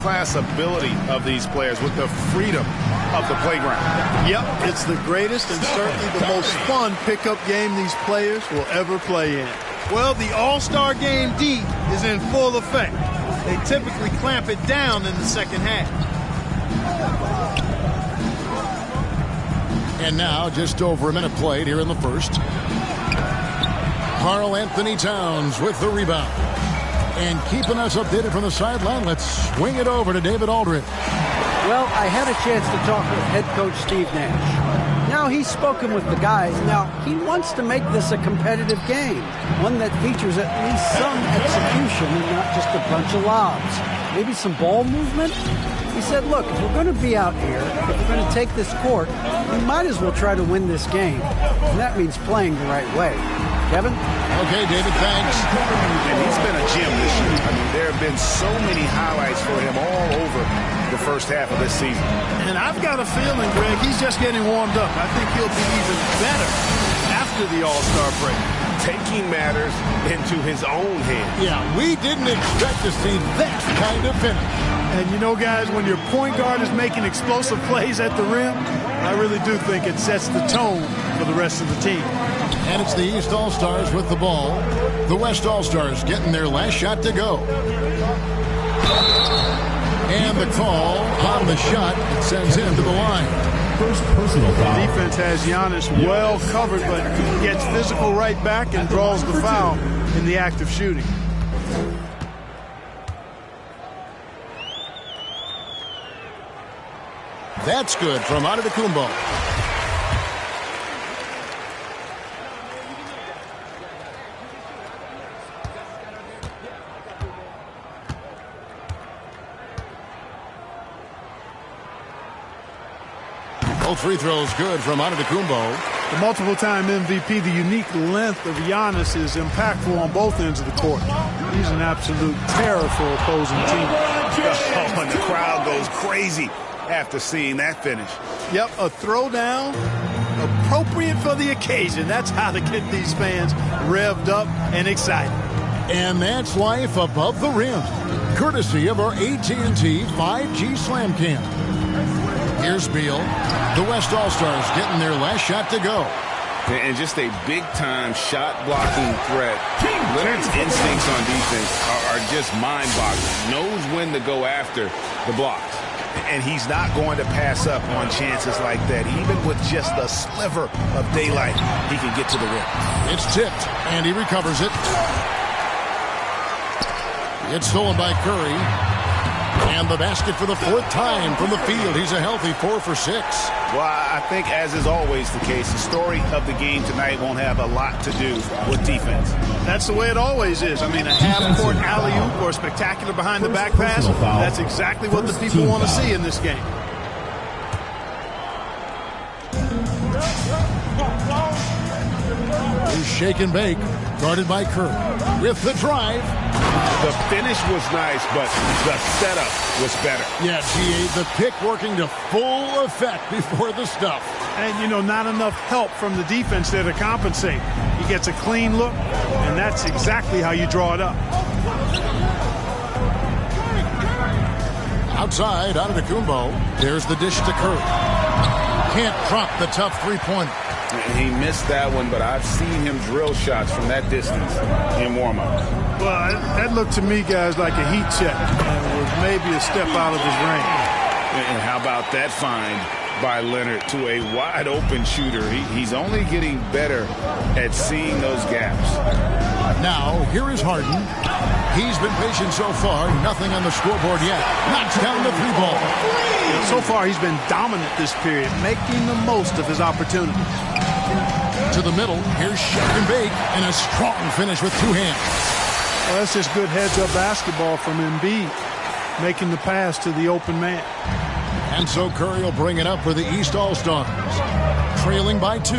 Class ability of these players with the freedom of the playground. Yep, it's the greatest and certainly the most fun pickup game these players will ever play in. Well, the All-Star Game D is in full effect. They typically clamp it down in the second half. And now, just over a minute played here in the first. Karl Anthony Towns with the rebound. And keeping us updated from the sideline, let's swing it over to David Aldridge. Well, I had a chance to talk with head coach Steve Nash. Now, he's spoken with the guys. Now, he wants to make this a competitive game, one that features at least some execution and not just a bunch of lobs. Maybe some ball movement? He said, look, if we're going to be out here, if we're going to take this court, we might as well try to win this game. And that means playing the right way. Kevin? Okay, David, thanks. And he's been a gem this year. I mean, there have been so many highlights for him all over the first half of this season. And I've got a feeling, Greg, he's just getting warmed up. I think he'll be even better after the All-Star break. Taking matters into his own hands. Yeah, we didn't expect to see that kind of finish. And you know, guys, when your point guard is making explosive plays at the rim, I really do think it sets the tone for the rest of the team. And it's the East All-Stars with the ball. The West All-Stars getting their last shot to go. And the call on the shot sends him to the line. First personal foul. Defense has Giannis well covered, but gets physical right back and draws the foul in the act of shooting. That's good from Antetokounmpo. Both free throws good from Antetokounmpo. The multiple-time MVP, the unique length of Giannis is impactful on both ends of the court. He's an absolute terror for opposing teams. Oh, and the crowd goes crazy after seeing that finish. Yep, a throwdown appropriate for the occasion. That's how to get these fans revved up and excited. And that's life above the rim, courtesy of our AT&T 5G Slam Cam. Here's Beal. The West All-Stars getting their last shot to go. And just a big-time shot-blocking threat. Leonard's instincts on defense are just mind-boggling. Knows when to go after the blocks. And he's not going to pass up on chances like that. Even with just a sliver of daylight, he can get to the rim. It's tipped, and he recovers it. It's stolen by Curry. And the basket for the fourth time from the field. He's a healthy 4 for 6. Well, I think, as is always the case, the story of the game tonight won't have a lot to do with defense. That's the way it always is. I mean, a half-court alley-oop or a spectacular behind-the-back pass, that's exactly what the people want to see in this game. Here's shake and bake, guarded by Curry. With the drive. The finish was nice, but the setup was better. Yeah, G.A., the pick working to full effect before the stuff. And, you know, not enough help from the defense there to compensate. He gets a clean look, and that's exactly how you draw it up. Outside, Antetokounmpo. There's the dish to Curry. Can't drop the tough three-pointer. He missed that one, but I've seen him drill shots from that distance in warm-ups. Well, that looked to me, guys, like a heat check. And it was maybe a step out of his range. And how about that find by Leonard to a wide-open shooter? He's only getting better at seeing those gaps. Now, here is Harden. He's been patient so far. Nothing on the scoreboard yet. Knocks down the three ball. So far, he's been dominant this period, making the most of his opportunity. To the middle. Here's shake and bake. And a strong finish with two hands. Well, that's just good heads-up basketball from Embiid, making the pass to the open man. And so Curry will bring it up for the East All-Stars. Trailing by 2.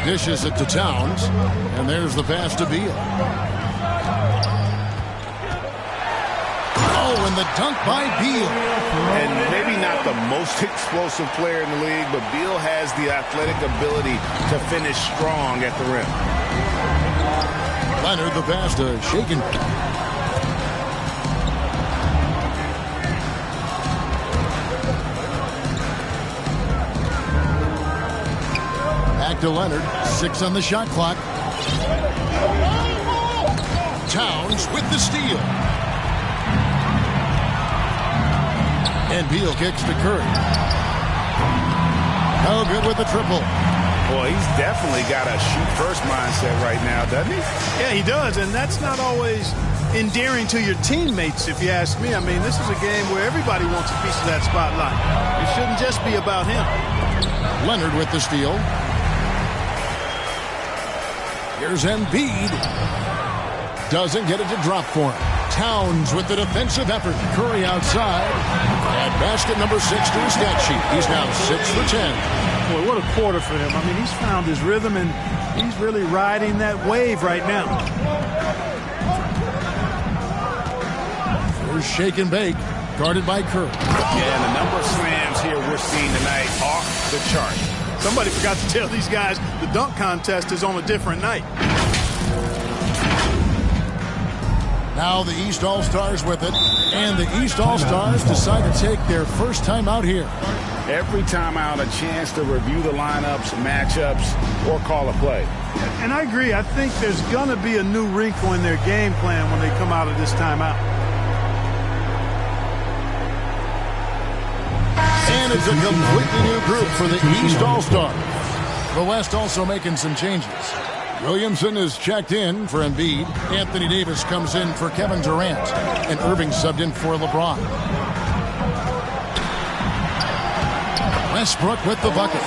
Dishes it to Towns. And there's the pass to Beal. Oh, and the dunk by Beal. And maybe not the most explosive player in the league, but Beal has the athletic ability to finish strong at the rim. Leonard, the pass to Shaken. Back to Leonard. 6 on the shot clock. Towns with the steal. And Beal kicks to Curry. Oh, good with the triple. Boy, he's definitely got a shoot-first mindset right now, doesn't he? Yeah, he does, and that's not always endearing to your teammates, if you ask me. I mean, this is a game where everybody wants a piece of that spotlight. It shouldn't just be about him. Leonard with the steal. Here's Embiid. Doesn't get it to drop for him. Towns with the defensive effort. Curry outside. And basket number 6 to his stat sheet. He's now 6 for 10. Boy, what a quarter for him. I mean, he's found his rhythm, and he's really riding that wave right now. Here's Shake and Bake, guarded by Curry. Yeah, and the number of slams here we're seeing tonight off the chart. Somebody forgot to tell these guys the dunk contest is on a different night. Now the East All-Stars with it, and the East All-Stars decide to take their first time out here. Every time out, a chance to review the lineups, matchups, or call a play. And I agree. I think there's going to be a new wrinkle in their game plan when they come out of this timeout. And it's a completely new group for the East All-Stars. The West also making some changes. Williamson is checked in for Embiid. Anthony Davis comes in for Kevin Durant. And Irving subbed in for LeBron. Westbrook with the bucket.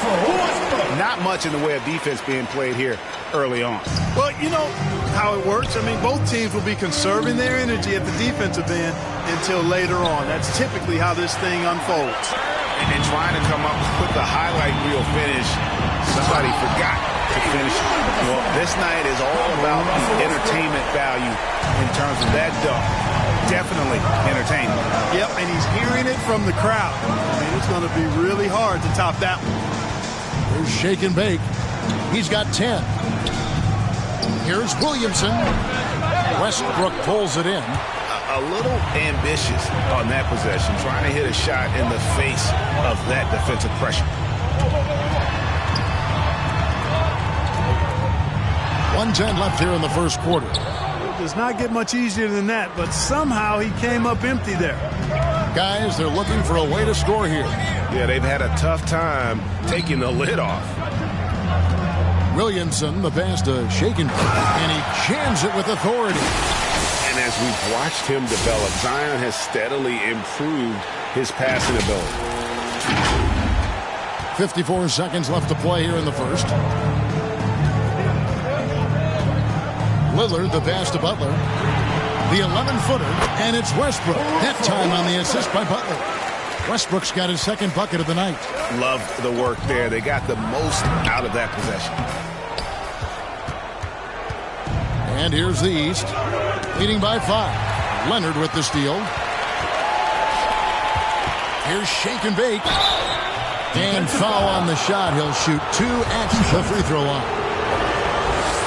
Not much in the way of defense being played here early on. Well, you know how it works. I mean, both teams will be conserving their energy at the defensive end until later on. That's typically how this thing unfolds. And trying to come up with the highlight reel finish, somebody forgot to finish it. Well, this night is all about the entertainment value in terms of that dunk. Definitely entertaining. Yep, and he's hearing it from the crowd. I mean, it's going to be really hard to top that one. Here's Shake and Bake. He's got 10. Here's Williamson. Westbrook pulls it in. A little ambitious on that possession, trying to hit a shot in the face of that defensive pressure. 1:10 left here in the first quarter. It does not get much easier than that, but somehow he came up empty there. Guys, they're looking for a way to score here. Yeah, they've had a tough time taking the lid off. Williamson, the pass to Shaken, and he jams it with authority. And as we've watched him develop, Zion has steadily improved his passing ability. 54 seconds left to play here in the first. Lillard, the pass to Butler. The 11-footer, and it's Westbrook. That time on the assist by Butler. Westbrook's got his second bucket of the night. Loved the work there. They got the most out of that possession. And here's the East, leading by 5. Leonard with the steal. Here's Shake and Bake. And foul on the shot. He'll shoot 2 at the free throw line.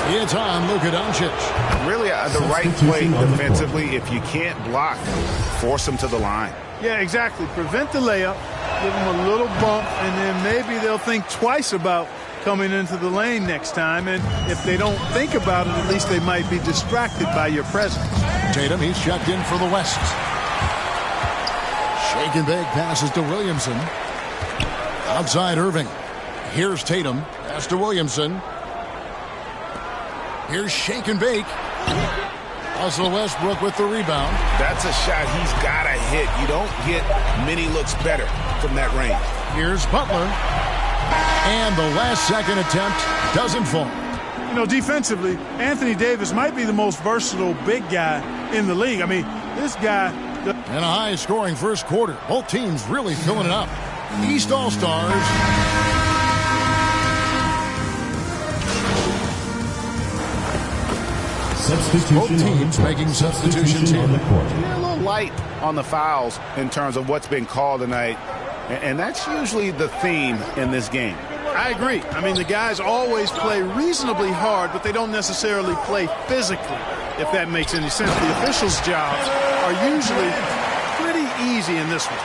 It's on Luka Doncic. Really the right play defensively. If you can't block, force him to the line. Yeah, exactly. Prevent the layup, give him a little bump, and then maybe they'll think twice about coming into the lane next time. And if they don't think about it, at least they might be distracted by your presence. Tatum, he's checked in for the West. Shake and Bake passes to Williamson. Outside Irving. Here's Tatum. Pass to Williamson. Here's Shake and Bake. Russell Westbrook with the rebound. That's a shot he's got to hit. You don't get many looks better from that range. Here's Butler. And the last second attempt doesn't fall. You know, defensively, Anthony Davis might be the most versatile big guy in the league. I mean, this guy... And a high-scoring first quarter. Both teams really filling it up. East All-Stars... Both teams making substitutions here. A little light on the fouls in terms of what's been called tonight. And that's usually the theme in this game. I agree. I mean, the guys always play reasonably hard, but they don't necessarily play physically. if that makes any sense. The officials' jobs are usually pretty easy in this one.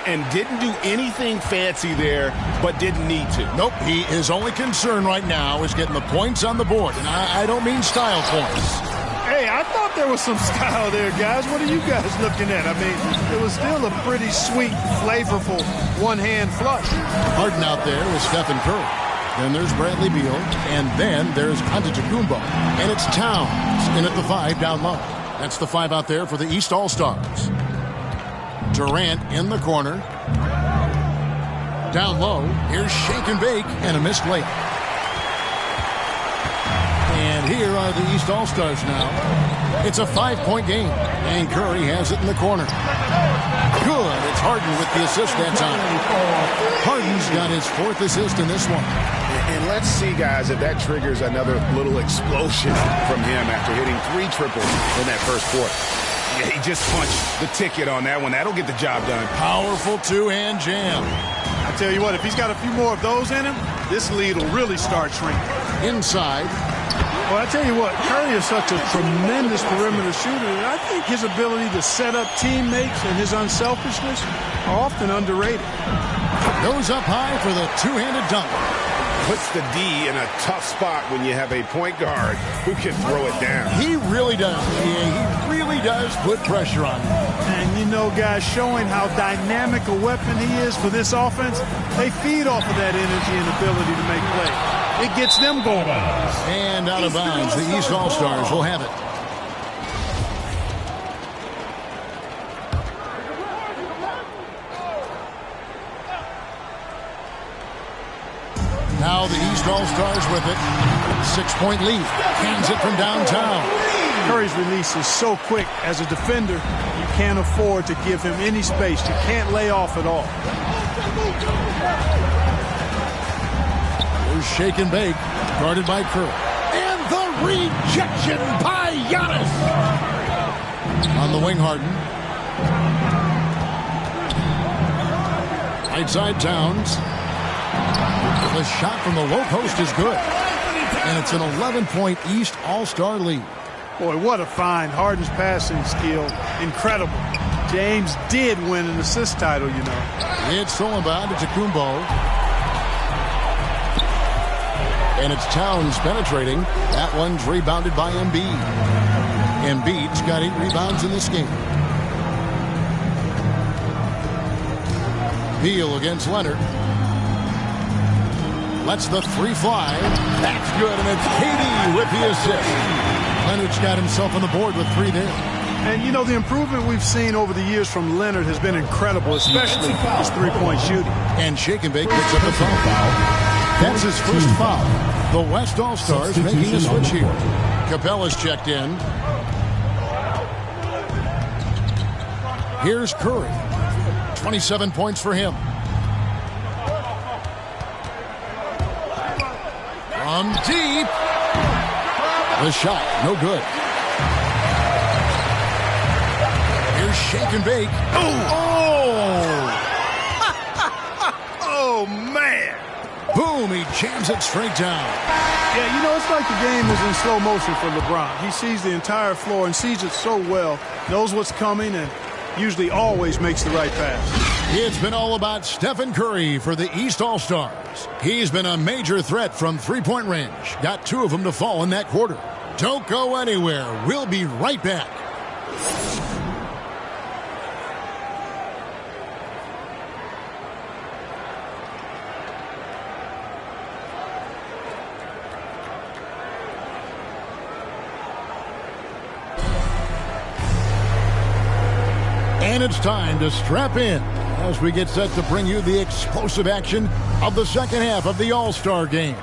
And didn't do anything fancy there, but didn't need to. Nope, his only concern right now is getting the points on the board. And I don't mean style points. Hey, I thought there was some style there, guys. What are you guys looking at? I mean, it was still a pretty sweet, flavorful one-hand flush. Harden out there with Stephen Curry. Then there's Bradley Beal. And then there's Antetokounmpo. And it's Towns in at the 5 down low. That's the 5 out there for the East All-Stars. Durant in the corner. Down low, here's shake and bake and a missed layup. And here are the East All-Stars now. It's a 5-point game, and Curry has it in the corner. Good, it's Harden with the assist that time. Harden's got his 4th assist in this one. And let's see, guys, if that triggers another little explosion from him after hitting 3 triples in that first quarter. Yeah, he just punched the ticket on that one. That'll get the job done. Powerful 2-hand jam. I tell you what, if he's got a few more of those in him, this lead will really start shrinking. Inside. Well, I tell you what, Curry is such a tremendous perimeter shooter, and I think his ability to set up teammates and his unselfishness are often underrated. Goes up high for the 2-handed dunk. Puts the D in a tough spot when you have a point guard who can throw it down. He really does. Yeah, he really does put pressure on him. And, you know, guys, showing how dynamic a weapon he is for this offense, they feed off of that energy and ability to make plays. It gets them going. And out of bounds, the East All-Stars will have it. Now the East All-Stars with it. 6-point lead. Hands it from downtown. Curry's release is so quick. As a defender, you can't afford to give him any space. You can't lay off at all. There's shake and bake, guarded by Curry. And the rejection by Giannis. On the wing, Harden. Right side, Towns. The shot from the low post is good. And it's an 11-point East All-Star lead. Boy, what a find. Harden's passing skill. Incredible. James did win an assist title, you know. It's stolen by Antetokounmpo. And it's Towns penetrating. That one's rebounded by Embiid. Embiid's got 8 rebounds in this game. Beal against Leonard. Lets the 3 fly. That's good, and it's KD with the assist. Leonard's got himself on the board with 3 there. And, you know, the improvement we've seen over the years from Leonard has been incredible, especially his 3-point shooting. And shake and bake picks up the foul. That's his first foul. The West All-Stars making a switch here. Capella's checked in. Here's Curry. 27 points for him. From deep. The shot, no good. Here's shake and bake. Oh! Oh, man. Boom, he jams it straight down. Yeah, you know, it's like the game is in slow motion for LeBron. He sees the entire floor and sees it so well, knows what's coming, and usually always makes the right pass. It's been all about Stephen Curry for the East All-Stars. He's been a major threat from 3-point range. Got 2 of them to fall in that quarter. Don't go anywhere. We'll be right back. And it's time to strap in as we get set to bring you the explosive action of the second half of the All-Star game.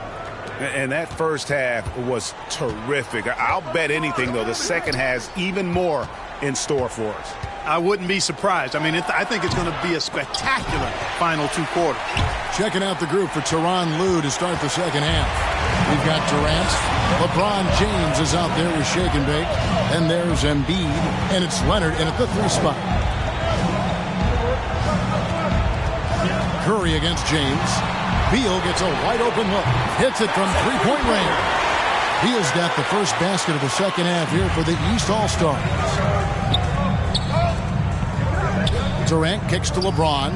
And that first half was terrific. I'll bet anything, though, the second has even more in store for us. I wouldn't be surprised. I mean, I think it's going to be a spectacular final 2 quarters. Checking out the group for Tyronn Lue to start the second half. We've got Durant. LeBron James is out there with shake and bake. And there's Embiid. And it's Leonard in at the 3 spot. Curry against James. Beal gets a wide open look. Hits it from 3-point range. Beal's got the first basket of the second half here for the East All-Stars. Durant kicks to LeBron.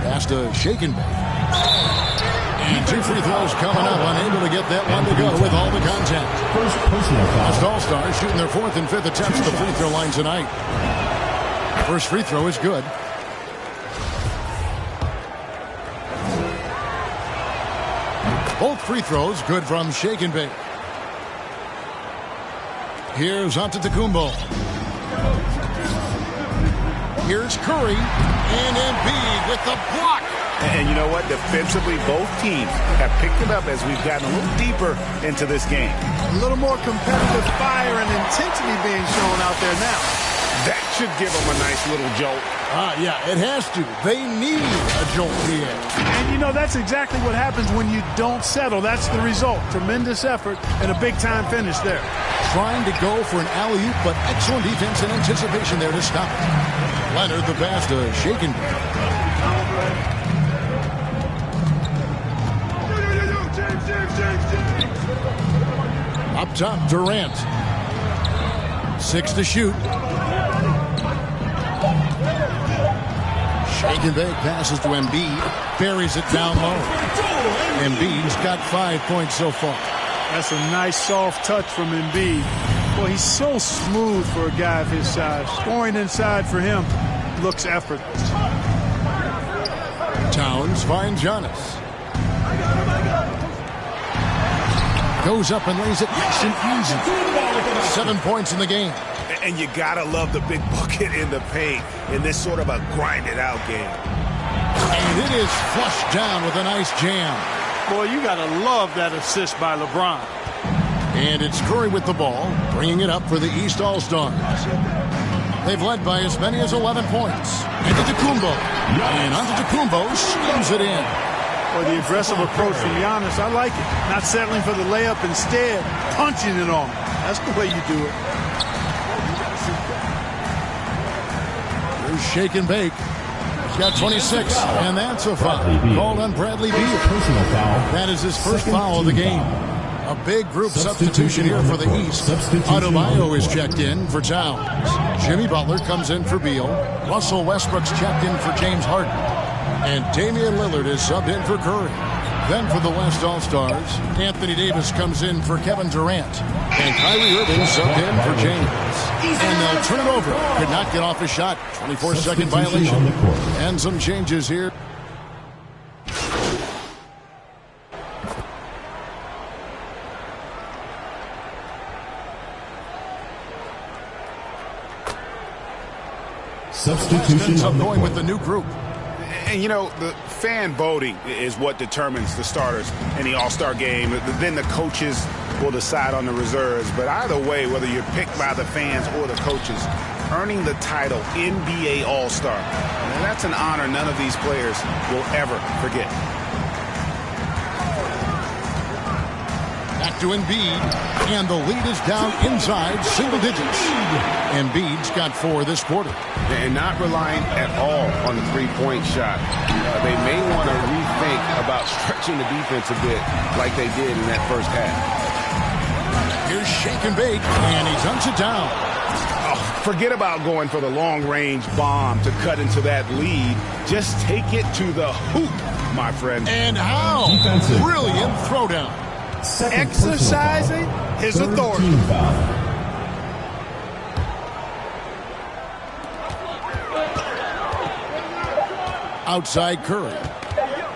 Pass to Shaken. And 2 free throws coming up. Unable to get that one to go with all the contact. First personal foul. West All-Stars shooting their 4th and 5th attempts at the free throw line tonight. First free throw is good. Both free throws good from Shaken Bake. Here's Antetokounmpo. Here's Curry. And Embiid with the block. And you know what? Defensively, both teams have picked it up as we've gotten a little deeper into this game. A little more competitive fire and intensity being shown out there now. That should give them a nice little jolt. Yeah, it has to. They need a jolt here. And, you know, that's exactly what happens when you don't settle. That's the result. Tremendous effort and a big-time finish there. Trying to go for an alley-oop, but excellent defense and anticipation there to stop it. Leonard, the pass to Shaken. Up top, Durant. 6 to shoot. Shaken Bake passes to Embiid. Buries it down low. Embiid's got 5 points so far. That's a nice soft touch from Embiid. Boy, he's so smooth for a guy of his size. Scoring inside for him looks effortless. Towns finds Giannis. Goes up and lays it nice and easy. 7 points in the game. And you gotta love the big bucket in the paint in this sort of a grinded-out game. And it is flushed down with a nice jam. Boy, you gotta love that assist by LeBron. And it's Curry with the ball, bringing it up for the East All-Stars. They've led by as many as 11 points. Antetokounmpo. And Antetokounmpo slams it in. Boy, the aggressive approach from Giannis, I like it. Not settling for the layup, instead punching it on. That's the way you do it. Here's Shaken Bake. He's got 26, and that's a foul called on Bradley Beal. Personal foul. That is his first foul of the game. A big group substitution here for the East. Adebayo is checked in for Towns. Jimmy Butler comes in for Beal. Russell Westbrook's checked in for James Harden. And Damian Lillard is subbed in for Curry. Then for the West All-Stars, Anthony Davis comes in for Kevin Durant. And Kyrie Irving subbed in for James. And they'll turn it over. Could not get off a shot. 24-second violation. And some changes here. Substitution Up going with the new group. And, you know, the fan voting is what determines the starters in the All-Star game. Then the coaches will decide on the reserves. But either way, whether you're picked by the fans or the coaches, earning the title NBA All-Star, and that's an honor none of these players will ever forget. Back to Embiid, and the lead is down inside single digits. Embiid's got 4 this quarter. And not relying at all on the three-point shot. They may want to rethink about stretching the defense a bit like they did in that first half. Here's Shaken Bake, and he dunks it down. Oh, forget about going for the long-range bomb to cut into that lead. Just take it to the hoop, my friend. And how? Defensive. Brilliant throwdown. Exercising his authority. Outside Curry.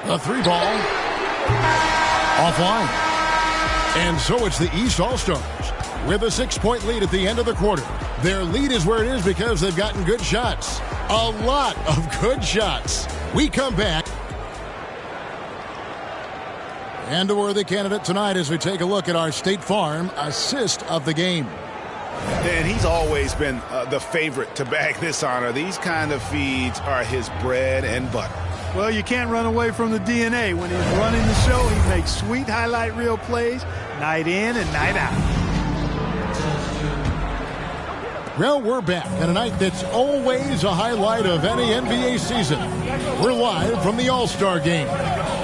The 3-ball. Offline. And so it's the East All-Stars with a 6-point lead at the end of the quarter. Their lead is where it is because they've gotten good shots. A lot of good shots. We come back. And a worthy candidate tonight as we take a look at our State Farm assist of the game. And he's always been the favorite to bag this honor. These kind of feeds are his bread and butter. Well, you can't run away from the DNA. When he's running the show, he makes sweet highlight reel plays night in and night out. Well, we're back on a night that's always a highlight of any NBA season. We're live from the All-Star Game.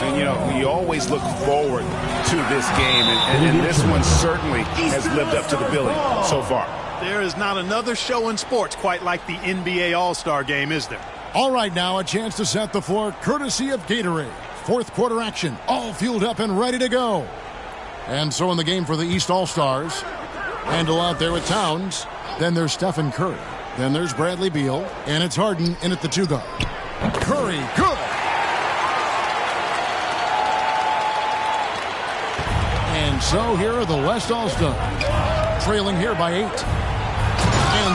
And, you know, you always look forward to this game, and this one certainly has lived up to the billing so far. There is not another show in sports quite like the NBA All-Star Game, is there? All right, now a chance to set the floor courtesy of Gatorade. Fourth quarter action, all fueled up and ready to go. And so in the game for the East All-Stars, Handle out there with Towns. Then there's Stephen Curry. Then there's Bradley Beal. And it's Harden in at the 2 guard. Curry, good. And so here are the West All-Stars, trailing here by 8. And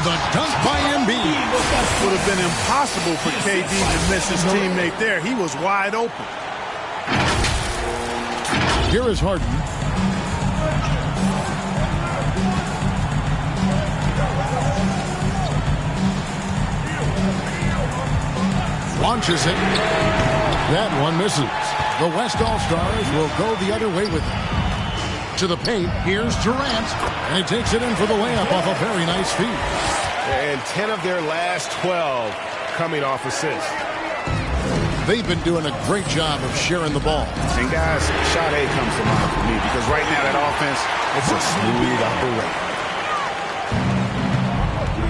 the dunk by Embiid. Would have been impossible for KD to miss his teammate there. He was wide open. Here is Harden. Launches it. That one misses. The West All-Stars will go the other way with it. To the paint, here's Durant. And he takes it in for the layup off a very nice feed. And 10 of their last 12 coming off assists. They've been doing a great job of sharing the ball. And guys, shot A comes to mind for me because right now that offense, it's a smooth operation.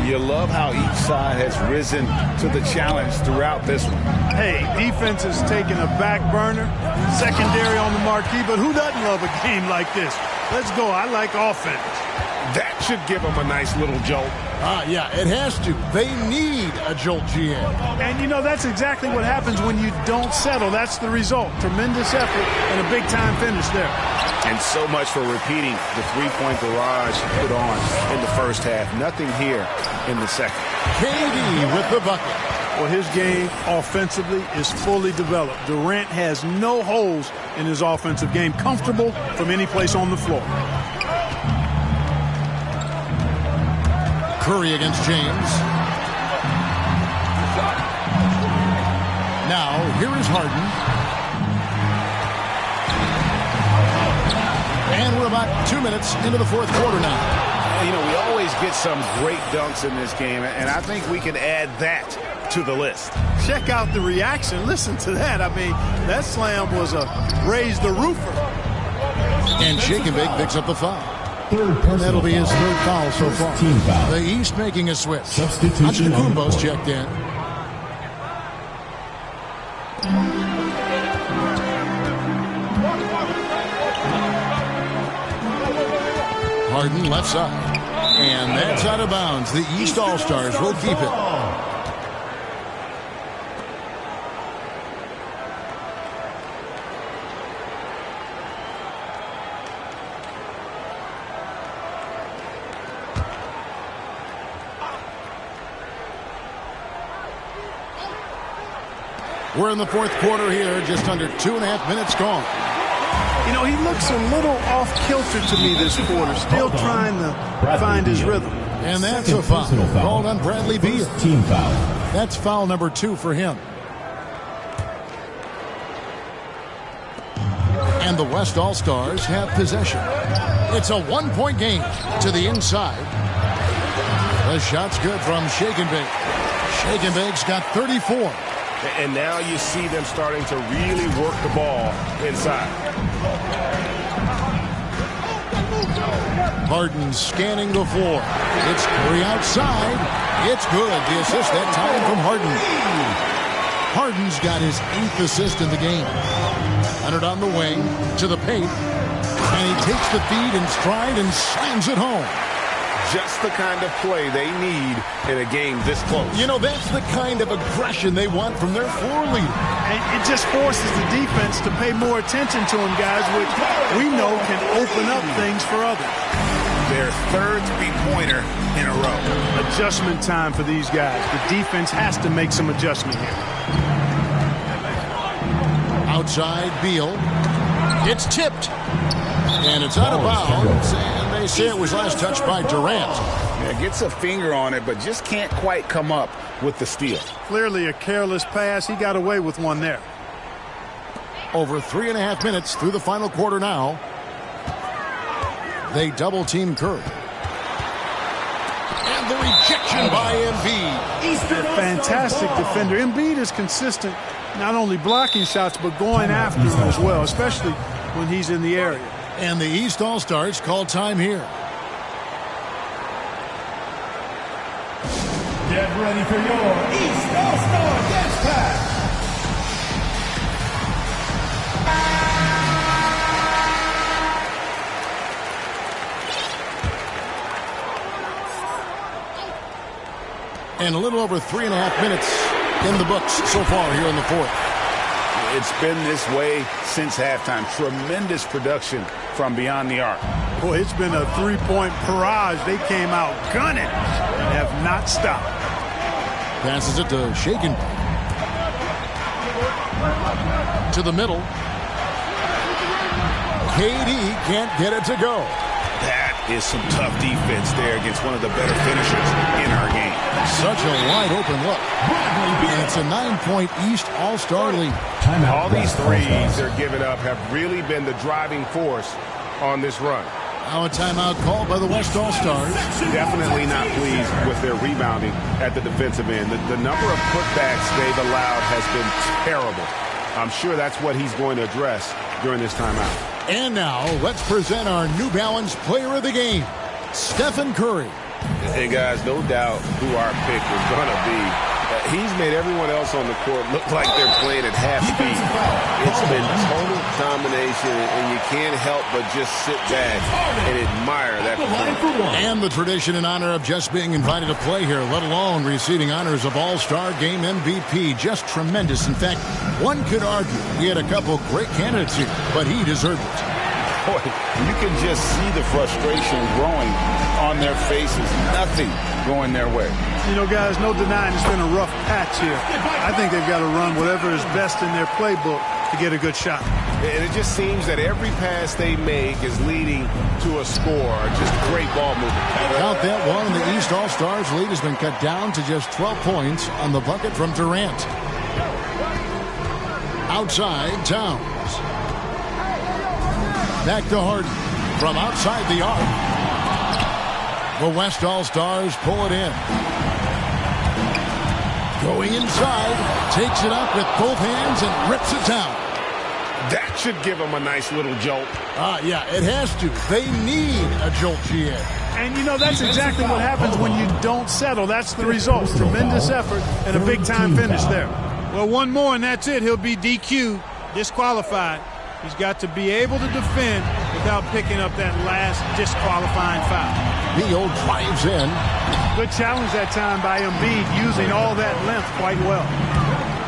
You love how each side has risen to the challenge throughout this one. Hey, defense is taking a back burner, secondary on the marquee, but who doesn't love a game like this? Let's go. I like offense. That should give them a nice little jolt. Yeah, it has to. They need a jolt, GM. And, you know, that's exactly what happens when you don't settle. That's the result. Tremendous effort and a big-time finish there. And so much for repeating the three-point barrage put on in the first half. Nothing here in the second. KD with the bucket. Well, his game offensively is fully developed. Durant has no holes in his offensive game. Comfortable from any place on the floor. Curry against James. Now, here is Harden. And we're about 2 minutes into the fourth quarter now. You know, we always get some great dunks in this game, and I think we can add that to the list. Check out the reaction. Listen to that. I mean, that slam was a raise the roofer. And Shake and Bake picks up the foul. And that'll be his third foul so far. Team foul. The East making a switch. Substitution on the Antetokounmpo's floor. checked in. Harden left side. And that's out of bounds. The East All-Stars will keep it. We're in the fourth quarter here, just under 2.5 minutes gone. You know, he looks a little off-kilter to me this quarter, still trying to find his rhythm. And that's a foul called on Bradley Beal. Team foul. That's foul number 2 for him. And the West All-Stars have possession. It's a 1-point game to the inside. The shot's good from Shake and Bake. Shake and Bake's got 34. And now you see them starting to really work the ball inside. Harden scanning the floor. It's Curry outside. It's good. The assist that time from Harden. Harden's got his 8th assist in the game. Hunted on the wing to the paint. And he takes the feed in stride and slams it home. Just the kind of play they need in a game this close. You know, that's the kind of aggression they want from their floor leader. And it just forces the defense to pay more attention to him, guys, which we know can open up things for others. Their third three-pointer in a row. Adjustment time for these guys. The defense has to make some adjustment here. Outside, Beal. It's tipped. And it's out of bounds. And they say it was last touched by Durant. Yeah, gets a finger on it, but just can't quite come up with the steal. Clearly a careless pass. He got away with one there. Over 3.5 minutes through the final quarter now. They double-team Curry. And the rejection by Embiid. fantastic defender. Embiid is consistent, not only blocking shots, but going after them as well, especially when he's in the area. And the East All-Stars call time here. Get ready for your East All-Star Dance Pass. And a little over 3.5 minutes in the books so far here in the fourth. It's been this way since halftime. Tremendous production from beyond the arc. Boy, it's been a three-point barrage. They came out gunning and have not stopped. Passes it to Shaken. To the middle. KD can't get it to go. That is some tough defense there against one of the better finishers in our game. Such a wide-open look. And it's a 9-point East All-Star lead. All these threes they're giving up have really been the driving force on this run. Now a timeout called by the West All-Stars. Definitely not pleased with their rebounding at the defensive end. The number of putbacks they've allowed has been terrible. I'm sure that's what he's going to address during this timeout. And now, let's present our New Balance Player of the Game, Stephen Curry. Hey, guys, no doubt who our pick is going to be. He's made everyone else on the court look like they're playing at half speed. It's been total domination, and you can't help but just sit back and admire that performance. And the tradition and honor of just being invited to play here, let alone receiving honors of All-Star Game MVP. Just tremendous. In fact, one could argue we had a couple great candidates here, but he deserved it. Boy, you can just see the frustration growing on their faces. Nothing going their way. You know, guys, no denying it's been a rough patch here. I think they've got to run whatever is best in their playbook to get a good shot. And it just seems that every pass they make is leading to a score. Just great ball movement. Count that one, and the East All-Stars lead has been cut down to just 12 points on the bucket from Durant. Outside, Towns. Back to Harden from outside the arc. The West All-Stars pull it in. Going inside, takes it up with both hands and rips it down. That should give them a nice little jolt. Yeah, it has to. They need a jolt, GA. And, you know, that's exactly what happens when you don't settle. That's the result. Tremendous effort and a big-time finish there. Well, one more, and that's it. He'll be DQ'd, disqualified. He's got to be able to defend without picking up that last disqualifying foul. Beal drives in. Good challenge that time by Embiid, using all that length quite well.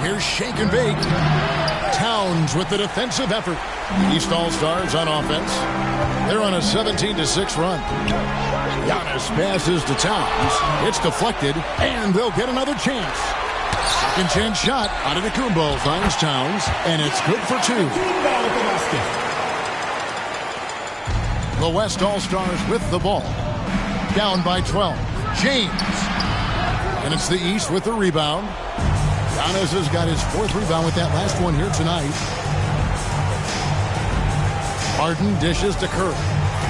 Here's Shake and Bake. Towns with the defensive effort. East All-Stars on offense. They're on a 17-6 run. Giannis passes to Towns. It's deflected, and they'll get another chance. Second chance shot. Antetokounmpo finds Towns, and it's good for two. The West All-Stars with the ball. Down by 12. James. And it's the East with the rebound. Giannis has got his fourth rebound with that last one here tonight. Harden dishes to Curry.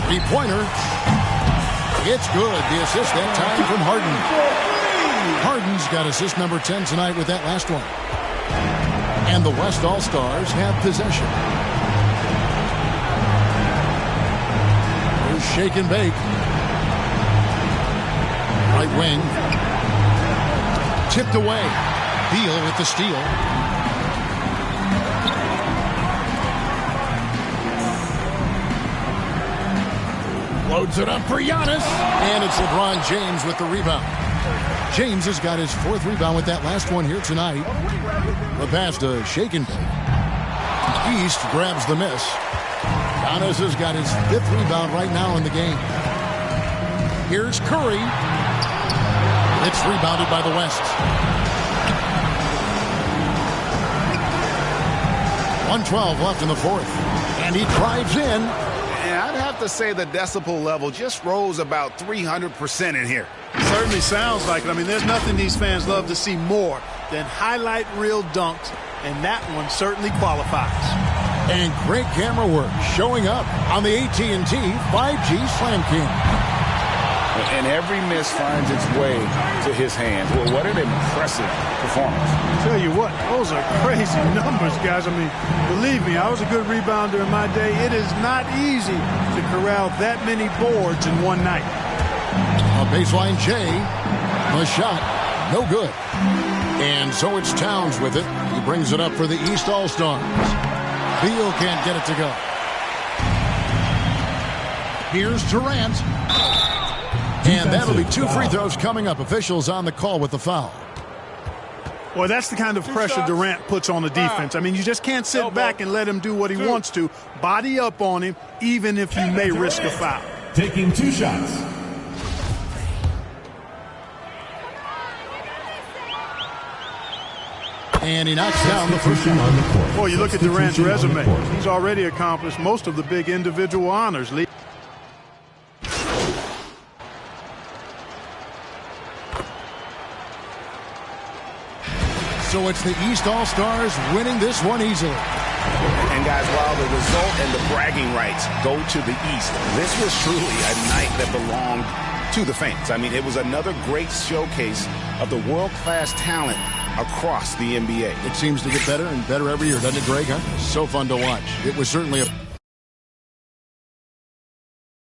Three-pointer. It's good. The assist that time from Harden. Harden's got assist number 10 tonight with that last one. And the West All-Stars have possession. There's Shake and Bake. Right wing. Tipped away. Beal with the steal. Loads it up for Giannis. And it's LeBron James with the rebound. James has got his fourth rebound with that last one here tonight. The pass to Shake and Bake. East grabs the miss. Giannis has got his fifth rebound right now in the game. Here's Curry. It's rebounded by the West. 1:12 left in the fourth. And he drives in. And I'd have to say the decibel level just rose about 300% in here. Certainly sounds like it. I mean, there's nothing these fans love to see more than highlight reel dunks, and that one certainly qualifies. And great camera work showing up on the AT&T 5G Slam Cam. And every miss finds its way to his hands. Well, what an impressive performance. Tell you what, those are crazy numbers, guys. I mean, believe me, I was a good rebounder in my day. It is not easy to corral that many boards in one night. A baseline J. The shot, no good. And so it's Towns with it. He brings it up for the East All-Stars. Beal can't get it to go. Here's Durant. And that'll be 2 free throws coming up. Officials on the call with the foul. Well, that's the kind of pressure Durant puts on the defense. I mean, you just can't sit back and let him do what he wants to. Body up on him, even if you may risk a foul. Taking 2 shots. And he knocks down the first shot on the court. Boy, you look at Durant's resume. He's already accomplished most of the big individual honors. So it's the East All-Stars winning this one easily. And guys, while the result and the bragging rights go to the East, this was truly a night that belonged to the fans. I mean, it was another great showcase of the world-class talent across the NBA. It seems to get better and better every year, doesn't it, Greg? Huh? So fun to watch. It was certainly a